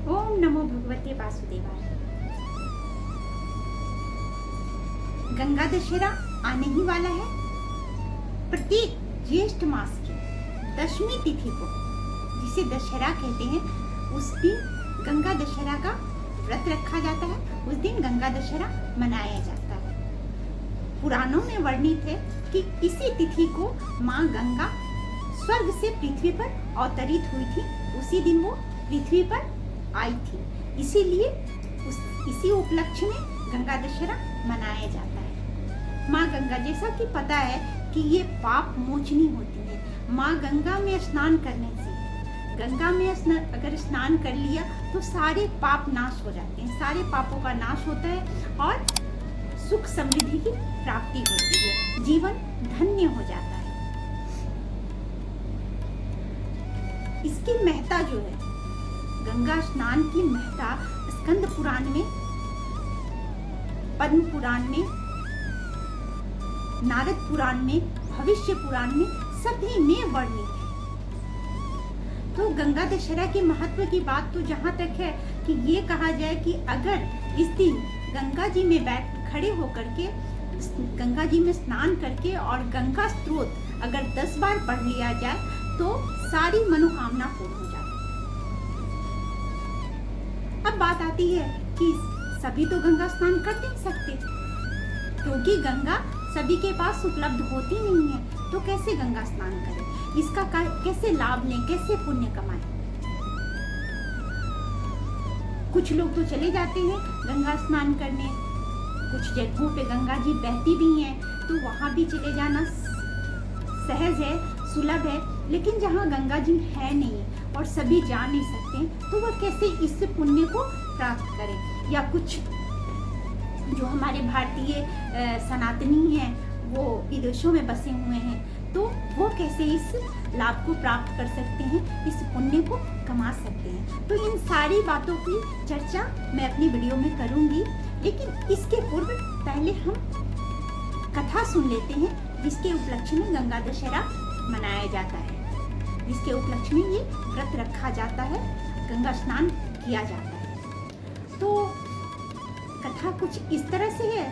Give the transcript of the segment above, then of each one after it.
ओम नमो भगवते वासुदेवाय। गंगा दशहरा आने ही वाला है। प्रत्येक ज्येष्ठ मास की दशमी तिथि को, जिसे दशहरा कहते हैं, उस दिन गंगा दशहरा का व्रत रखा जाता है। उस दिन गंगा दशहरा मनाया जाता है। पुराणों में वर्णित है कि इसी तिथि को माँ गंगा स्वर्ग से पृथ्वी पर अवतरित हुई थी। उसी दिन वो पृथ्वी पर आई थी, इसीलिए इसी उपलक्ष्य में गंगा दशहरा मनाया जाता है। माँ गंगा, जैसा कि पता है कि ये पाप मोचनी होती है। माँ गंगा में स्नान करने से, गंगा में अगर स्नान कर लिया तो सारे पाप नाश हो जाते हैं, सारे पापों का नाश होता है और सुख समृद्धि की प्राप्ति होती है, जीवन धन्य हो जाता है। इसकी महत्ता जो है, गंगा स्नान की महत्ता स्कंद पुराण में, पद्म पुराण में, नारद पुराण में, भविष्य पुराण में, सभी में वर्णित है। तो गंगा दशहरा के महत्व की बात तो जहाँ तक है कि ये कहा जाए कि अगर इस दिन गंगा जी में खड़े होकर के, गंगा जी में स्नान करके और गंगा स्त्रोत अगर 10 बार पढ़ लिया जाए तो सारी मनोकामना पूर्ण हो जाती है। अब बात आती है कि सभी तो गंगा स्नान कर नहीं सकते, क्योंकि गंगा सभी के पास उपलब्ध होती नहीं है। तो कैसे गंगा स्नान करें, इसका कैसे लाभ लें, कैसे पुण्य कमाएं? कुछ लोग तो चले जाते हैं गंगा स्नान करने, कुछ जगहों पे गंगा जी बहती भी हैं तो वहां भी चले जाना सहज है, सुलभ है। लेकिन जहाँ गंगा जी है नहीं और सभी जा नहीं सकते, तो वह कैसे इस पुण्य को प्राप्त करें? या कुछ जो हमारे भारतीय सनातनी हैं, वो विदेशों में बसे हुए हैं, तो वो कैसे इस लाभ को प्राप्त कर सकते हैं, इस पुण्य को कमा सकते हैं? तो इन सारी बातों की चर्चा मैं अपनी वीडियो में करूंगी, लेकिन इसके पूर्व पहले हम कथा सुन लेते हैं, जिसके उपलक्ष्य में गंगा दशहरा मनाया जाता है, जिसके उपलक्ष्य में ये व्रत रखा जाता है, गंगा स्नान किया जाता है। तो कथा कुछ इस तरह से है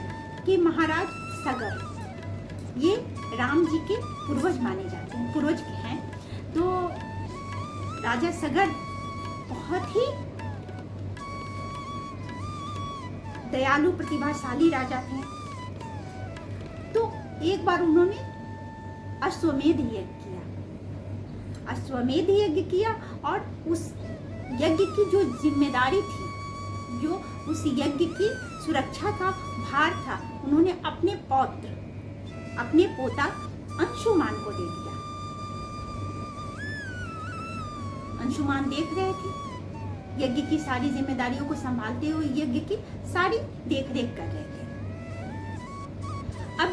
कि महाराज सगर, ये राम जी के पूर्वज माने जाते हैं, पूर्वज हैं। तो राजा सगर बहुत ही दयालु प्रतिभाशाली राजा थे। तो एक बार उन्होंने अश्वमेध यज्ञ किया, अश्वमेध यज्ञ किया और उस यज्ञ की जो जिम्मेदारी थी, जो उस यज्ञ की सुरक्षा का भार था, उन्होंने अपने पौत्र, अपने पोता अंशुमान को दे दिया। अंशुमान देख रहे थे यज्ञ की सारी जिम्मेदारियों को संभालते हुए, यज्ञ की सारी देख रेख कर रहे थे। अब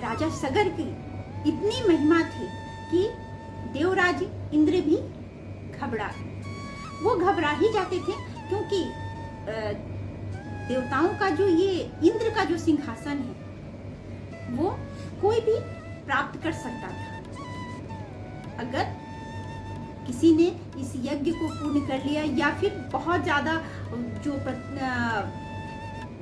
राजा सगर की इतनी महिमा थी कि देवराज इंद्र भी घबरा गए। वो घबरा ही जाते थे, क्योंकि देवताओं का जो ये इंद्र का जो सिंहासन है, वो कोई भी प्राप्त कर सकता था। अगर किसी ने इस यज्ञ को पूर्ण कर लिया, या फिर बहुत ज्यादा जो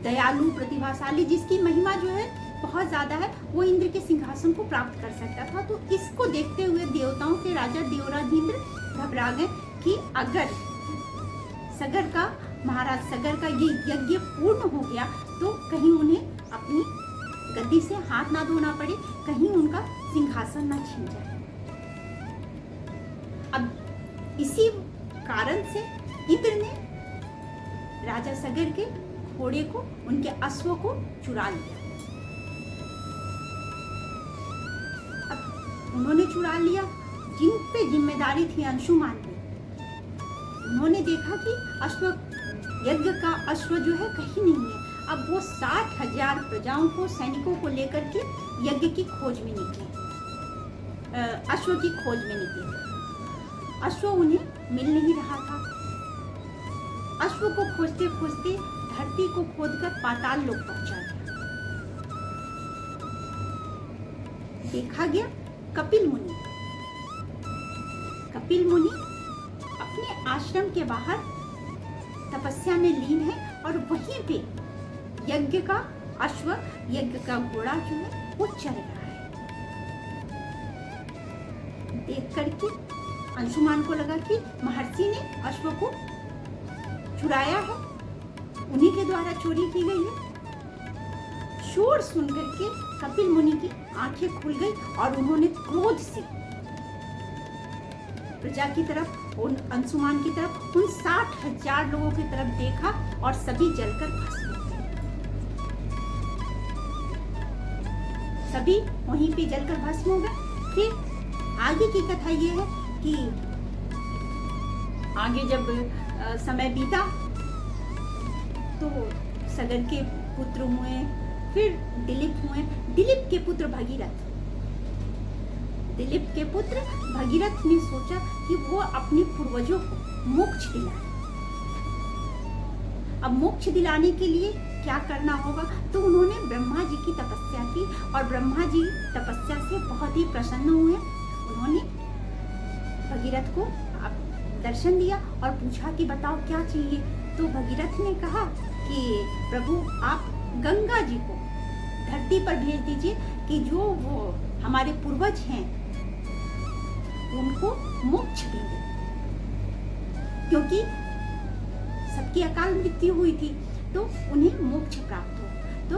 दयालु प्रतिभाशाली, जिसकी महिमा जो है बहुत ज्यादा है, वो इंद्र के सिंहासन को प्राप्त कर सकता था। तो इसको देखते हुए देवताओं के राजा देवराज इंद्र घबरा गए कि अगर सगर का, महाराज सगर का ये यज्ञ पूर्ण हो गया तो कहीं उन्हें अपनी गद्दी से हाथ ना धोना पड़े, कहीं उनका सिंहासन ना छीन जाए। अब इसी कारण से इंद्र ने राजा सगर के घोड़े को, उनके अश्व को चुरा लिया। अब उन्होंने चुरा लिया, जिन पे जिम्मेदारी थी अंशुमान पे, उन्होंने देखा कि अश्व, यज्ञ का अश्व जो है कहीं नहीं है। अब वो 60,000 प्रजाओं को, सैनिकों को लेकर के यज्ञ की खोज में निकले, अश्व की खोज में निकले। अश्व उन्हें मिल नहीं रहा था। अश्व को खोजते खोजते धरती को खोदकर पाताल लोक पहुंचा गया। देखा गया कपिल मुनि, कपिल मुनि अपने आश्रम के बाहर तपस्या में लीन है और वहीं पे यज्ञ का अश्व, यज्ञ का घोड़ा जो है वो चल रहा है। देख करके अंशुमान को लगा कि महर्षि ने अश्व को चुराया है, उन्हीं के द्वारा चोरी की गई है। शोर सुन करके कपिल मुनि की आंखें खुल गई और उन्होंने क्रोध से प्रजा की तरफ, उन अंशुमान की तरफ, उन 60,000 लोगों की तरफ देखा और सभी जलकर भस्म हो गए। सभी वहीं पे जलकर भस्म हो गए। फिर आगे की कथा ये है कि आगे जब समय बीता तो सगर के पुत्र हुए, फिर दिलीप हुए। दिलीप के पुत्र भगीरथ, दिलीप के पुत्र भगीरथ ने सोचा कि वो अपने पूर्वजों को मोक्ष दिलाए। अब मोक्ष दिलाने के लिए क्या करना होगा, तो उन्होंने ब्रह्मा जी की तपस्या की और ब्रह्मा जी तपस्या से बहुत ही प्रसन्न हुए। उन्होंने भगीरथ को दर्शन दिया और पूछा कि बताओ क्या चाहिए। तो भगीरथ ने कहा कि प्रभु आप गंगा जी को धरती पर भेज दीजिए कि जो वो हमारे पूर्वज हैं उनको मोक्ष देंगे, क्योंकि सबकी अकाल मृत्यु हुई थी तो उन्हें मोक्ष प्राप्त हो। तो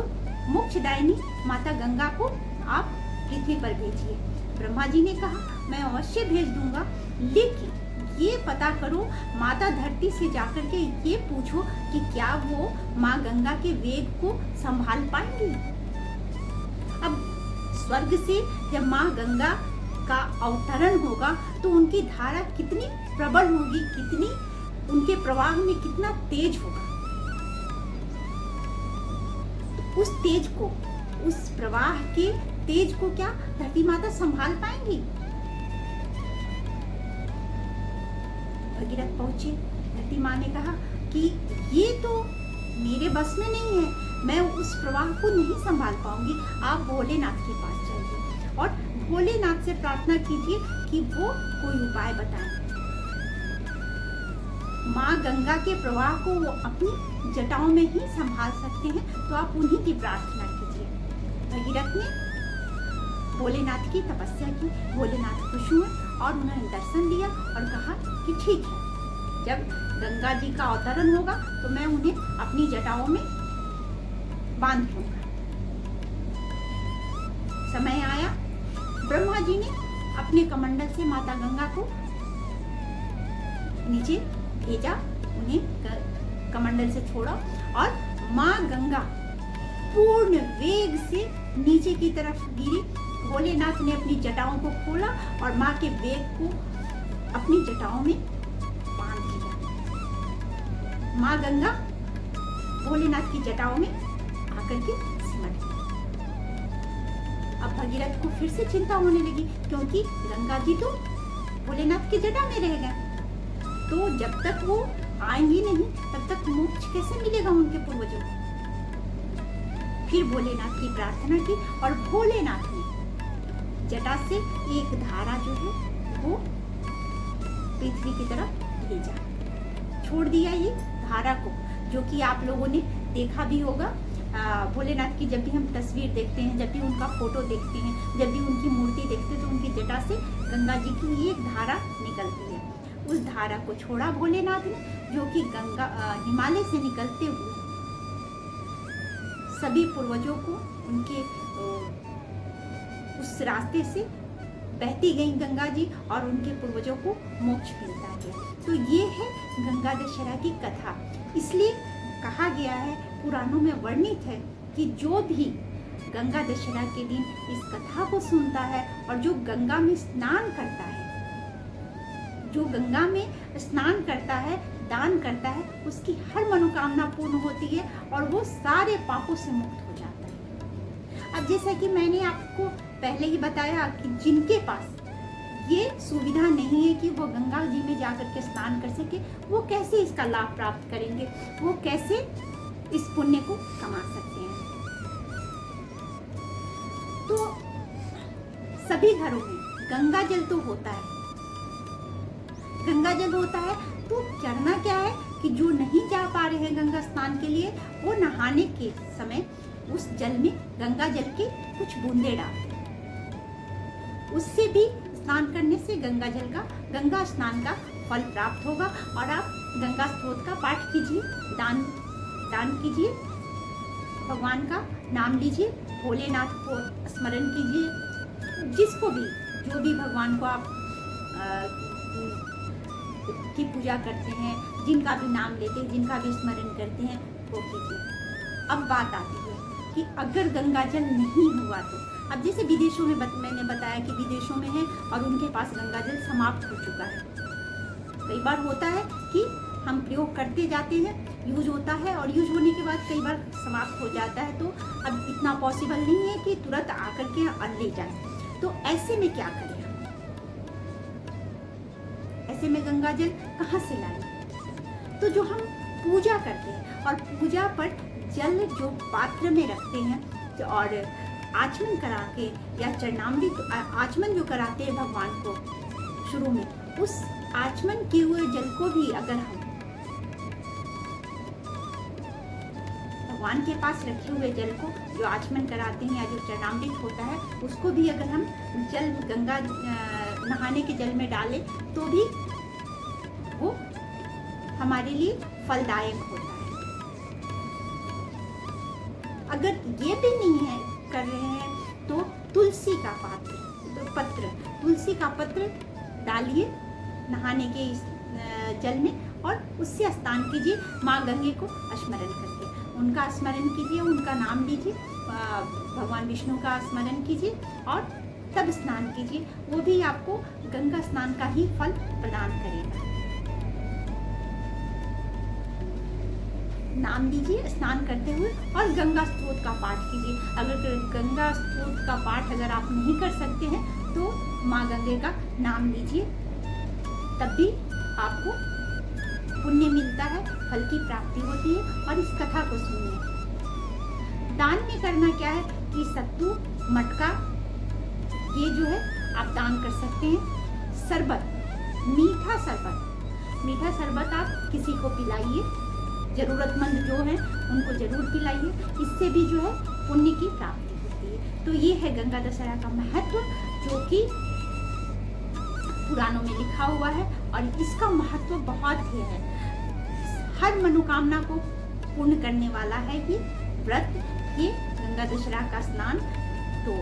मोक्षदायिनी माता गंगा को आप पृथ्वी पर भेजिए। ब्रह्मा जी ने कहा मैं अवश्य भेज दूंगा, लेकिन ये पता करो, माता धरती से जाकर के ये पूछो कि क्या वो माँ गंगा के वेग को संभाल पाएंगी। अब स्वर्ग से जब माँ गंगा का अवतरण होगा तो उनकी धारा कितनी प्रबल होगी, कितनी उनके प्रवाह में कितना तेज होगा। तो उस तेज को, उस प्रवाह के तेज को क्या धरती माता संभाल पाएंगी। भगीरथ पहुंचे। धरती माँ ने कहा कि ये तो मेरे बस में नहीं है, मैं उस प्रवाह को नहीं संभाल पाऊंगी, आप भोलेनाथ के पास जाइए और भोलेनाथ से प्रार्थना कीजिए कि वो कोई उपाय बताएं। माँ गंगा के प्रवाह को वो अपनी जटाओं में ही संभाल सकते हैं, तो आप उन्हीं की प्रार्थना कीजिए। भगीरथ ने भोलेनाथ की तपस्या की। भोलेनाथ खुश हुए और उन्होंने दर्शन दिया और कहा कि ठीक है, जब गंगा जी का अवतरण होगा तो मैं उन्हें अपनी जटाओं में बांध लूंगा। समय आया, ब्रह्मा जी ने अपने कमंडल से माता गंगा को नीचे भेजा, उन्हें कमंडल से छोड़ा और माँ गंगा पूर्ण वेग से नीचे की तरफ गिरी। भोलेनाथ ने अपनी जटाओं को खोला और माँ के वेग को अपनी जटाओं में बांध लिया। माँ गंगा भोलेनाथ की जटाओं में आकर के सिमट गई। अब भगीरथ को फिर से चिंता होने लगी, क्योंकि गंगा जी तो भोलेनाथ की जटा में रह गए, तो जब तक वो आएंगी नहीं तब तक मोक्ष कैसे मिलेगा उनके पूर्वजों को। फिर भोलेनाथ की प्रार्थना की और भोलेनाथ ने जटा से एक धारा जो है वो पृथ्वी की तरफ भेजा, छोड़ दिया ये धारा को, जो कि आप लोगों ने देखा भी होगा। भोलेनाथ की जब भी हम तस्वीर देखते हैं, जब भी उनका फोटो देखते हैं, जब भी उनकी मूर्ति देखते हैं, तो उनकी जटा से गंगा जी की एक धारा निकलती है। उस धारा को छोड़ा भोलेनाथ ने, जो कि गंगा हिमालय से निकलते हुए सभी पूर्वजों को उनके उस रास्ते से बहती गई गंगा जी और उनके पूर्वजों को मोक्ष मिलता गया। तो ये है गंगा दशहरा की कथा। इसलिए कहा गया है, पुराणों में वर्णित है कि जो भी गंगा दशहरा के दिन इस कथा को सुनता है और जो गंगा में स्नान करता है, जो गंगा में स्नान करता है, दान करता है, उसकी हर मनोकामना पूर्ण होती है और वो सारे पापों से मुक्त हो जाता है। अब जैसा कि मैंने आपको पहले ही बताया कि जिनके पास ये सुविधा नहीं है कि वो गंगा जी में जाकर के स्नान कर सके, वो कैसे इसका लाभ प्राप्त करेंगे, वो कैसे इस पुण्य को कमा सकते हैं। तो सभी घरों में गंगा जल तो होता है, गंगा जल होता है, तो करना क्या है कि जो नहीं जा हैं गंगा स्नान के लिए, वो नहाने के समय उस जल में गंगा जल के कुछ बूंदे डालते हैं। उससे भी स्नान करने से गंगा स्नान का फल प्राप्त होगा। और आप गंगा स्तोत्र का पाठ कीजिए, दान कीजिए, भगवान का नाम लीजिए, भोलेनाथ को स्मरण कीजिए, जिसको भी जो भी भगवान को आप की पूजा करते हैं, जिनका भी नाम लेते हैं, जिनका भी स्मरण करते हैं, वो कीजिए। अब बात आती है कि अगर गंगा जल नहीं हुआ तो, अब जैसे विदेशों में मैंने बताया कि विदेशों में है और उनके पास गंगा जल समाप्त हो चुका है। कई बार होता है कि हम प्रयोग करते जाते हैं, यूज होता है और यूज होने के बाद कई बार समाप्त हो जाता है, तो अब इतना पॉसिबल नहीं है कि तुरंत आकर के ले जाए। तो ऐसे में क्या करें? ऐसे में गंगा जल कहाँ से लाएं? तो जो हम पूजा करते हैं और पूजा पर जल जो पात्र में रखते हैं और आचमन करा के या चरणामृत आचमन जो कराते हैं भगवान को शुरू में, उस आचमन किए हुए जल को भी अगर हम भगवान के पास रखे हुए जल को जो आचमन कराते हैं या जो चरणामृत होता है, उसको भी अगर हम जल गंगा नहाने के जल में डालें तो भी वो हमारे लिए फलदायक होता है। अगर ये भी नहीं है कर रहे हैं तो तुलसी का तुलसी का पत्र डालिए नहाने के इस जल में और उससे स्नान कीजिए। माँ गंगे को स्मरण करके उनका स्मरण कीजिए, उनका नाम लीजिए, भगवान विष्णु का स्मरण कीजिए और तब स्नान कीजिए। वो भी आपको गंगा स्नान का ही फल प्रदान करेगा। नाम लीजिए स्नान करते हुए और गंगा स्तोत्र का पाठ कीजिए। अगर गंगा स्तोत्र का पाठ अगर आप नहीं कर सकते हैं तो माँ गंगे का नाम लीजिए, तब भी आपको पुण्य मिलता है, फल की प्राप्ति होती है। और इस कथा को सुनिए। दान में करना क्या है कि सत्तू, मटका, ये जो है आप दान कर सकते हैं। शरबत, मीठा शरबत आप किसी को पिलाइए, जरूरतमंद जो है उनको जरूर पिलाइए। इससे भी जो है पुण्य की प्राप्ति होती है। तो ये है गंगा दशहरा का महत्व, जो कि पुराणों में लिखा हुआ है और इसका महत्व बहुत ही है। हर मनोकामना को पूर्ण करने वाला है ये व्रत, ये गंगा दशहरा का स्नान। तो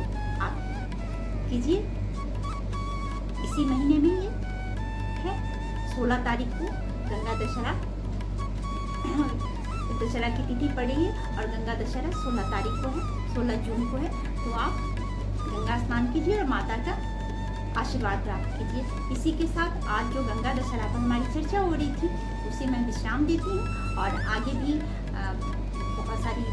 आप कीजिए। इसी महीने में ये है 16 तारीख को गंगा दशहरा की तिथि पड़ी है और गंगा दशहरा 16 तारीख को है, 16 जून को है। तो आप गंगा स्नान कीजिए और माता का आशीर्वाद प्राप्त कीजिए। इसी के साथ आज जो गंगा दशहरा पर हमारी चर्चा हो रही थी उसे मैं विश्राम देती हूँ और आगे भी बहुत सारी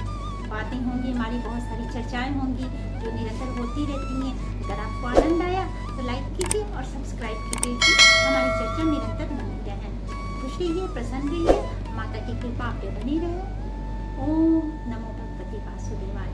बातें होंगी, हमारी बहुत सारी चर्चाएं होंगी जो निरंतर होती रहती हैं। अगर आपको आनंद आया तो लाइक कीजिए और सब्सक्राइब कीजिए कि हमारी चर्चा निरंतर बनी रहे। खुश रहिए, प्रसन्न रहिए, माता की कृपा आप पे बनी रहे। ओम नमो भगवते वासुदेवाय।